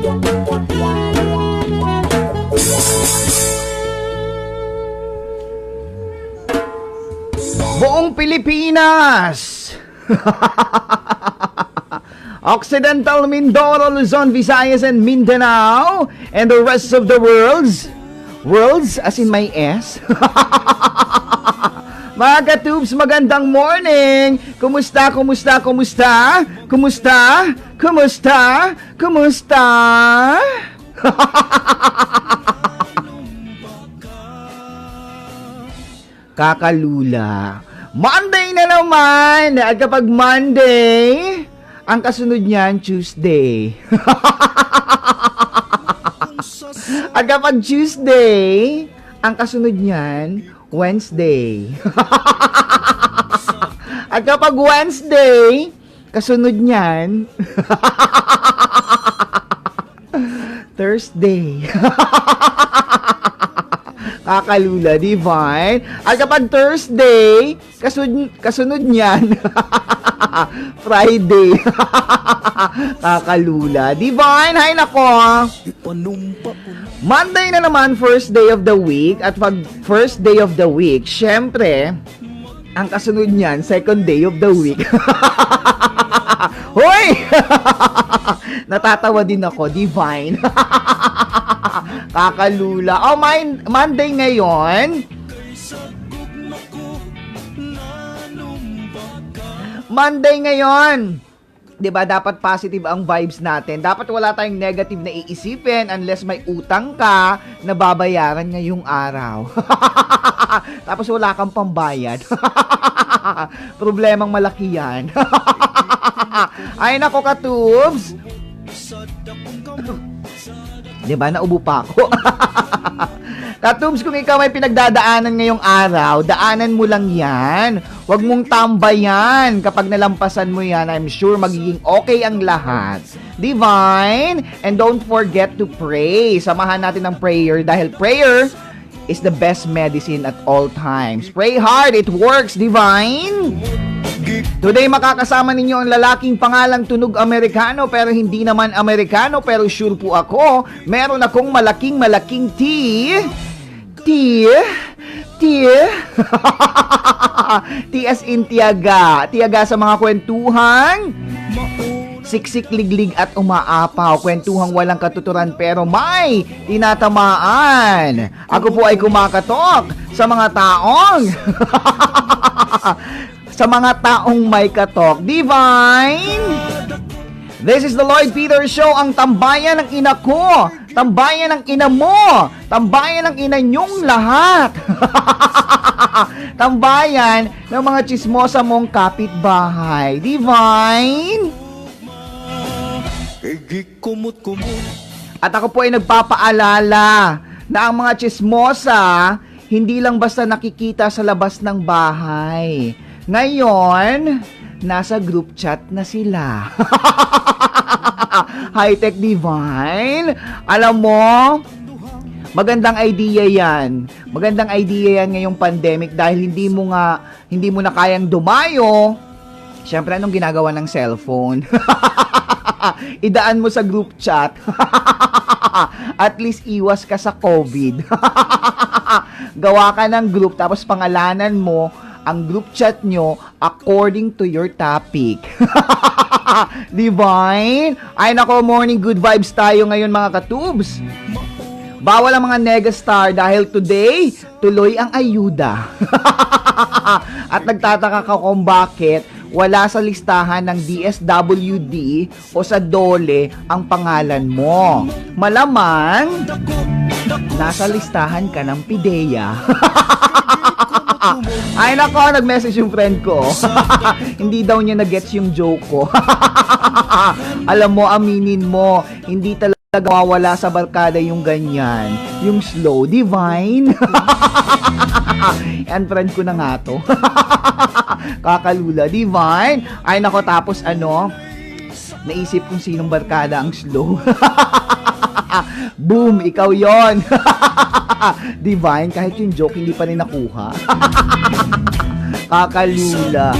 Buong Pilipinas, Occidental Mindoro, Luzon, Visayas, and Mindanao, and the rest of the worlds as in my S. Mga katubs, magandang morning! Kumusta? Kakalula. Monday na naman! At kapag Monday, ang kasunod niyan, Tuesday. At kapag Tuesday, ang kasunod niyan, Wednesday. At kapag Wednesday, kasunod niyan, Thursday. Kakalula, divine. At kapag Thursday, kasunod niyan, Friday. Kakalula, divine. Hay nako. Monday na naman, first day of the week. At pag first day of the week, syempre, ang kasunod niyan, second day of the week. Hoy! Natatawa din ako, divine. Kakalula. Oh, Monday ngayon. Monday ngayon. 'Di ba, dapat positive ang vibes natin. Dapat wala tayong negative na iisipin unless may utang ka na babayaran ngayong araw. Tapos wala kang pambayad. Problemang malaki yan. Ay nako, katubs. 'Di ba, naubo pa ako. Katubs, kung ikaw may pinagdadaanan ngayong araw, daanan mo lang yan. Huwag mong tambayan. Kapag nalampasan mo yan, I'm sure magiging okay ang lahat. Divine, and don't forget to pray. Samahan natin ng prayer dahil prayer is the best medicine at all times. Pray hard, it works, divine. Today, makakasama ninyo ang lalaking pangalang Tunog Amerikano pero hindi naman Amerikano, pero sure po ako, meron akong malaking T as in tiyaga. Tiyaga sa mga kwentuhan, siksik, liglig at umaapaw. Kwentuhang walang katuturan pero may tinatamaan. Ako po ay kumakatok sa mga taong may katok. Divine! This is the Lloyd Peters Show, ang tambayan ng ina ko, tambayan ng ina mo, tambayan ng ina nyong lahat. Tambayan ng mga chismosa mong kapitbahay. Divine! At ako po ay nagpapaalala na ang mga chismosa hindi lang basta nakikita sa labas ng bahay. Ngayon, nasa group chat na sila. High-tech, divine. Alam mo, magandang idea yan. Magandang idea yan ngayong pandemic dahil hindi mo na kayang dumayo. Siyempre, anong ginagawa ng cellphone? Idaan mo sa group chat. At least iwas ka sa COVID. Gawa ka ng group tapos pangalanan mo ang group chat nyo according to your topic. Divine? Ay nako, morning good vibes tayo ngayon mga katubs. Bawal ang mga negastar dahil today, tuloy ang ayuda. At nagtataka ka kung bakit wala sa listahan ng DSWD o sa DOLE ang pangalan mo. Malamang, nasa listahan ka ng PIDEA. Ay nako, nag-message yung friend ko. Hindi daw niya na-gets yung joke ko. Alam mo, aminin mo, hindi talaga mawala sa barkada yung ganyan. Yung slow, divine. Yan, friend ko na nga to. Kakalula, divine. Ay nako, tapos naisip kung sinong barkada ang slow. Boom, ikaw yon. Divine, kahit yung joke hindi pa rin nakuha. Kakalula.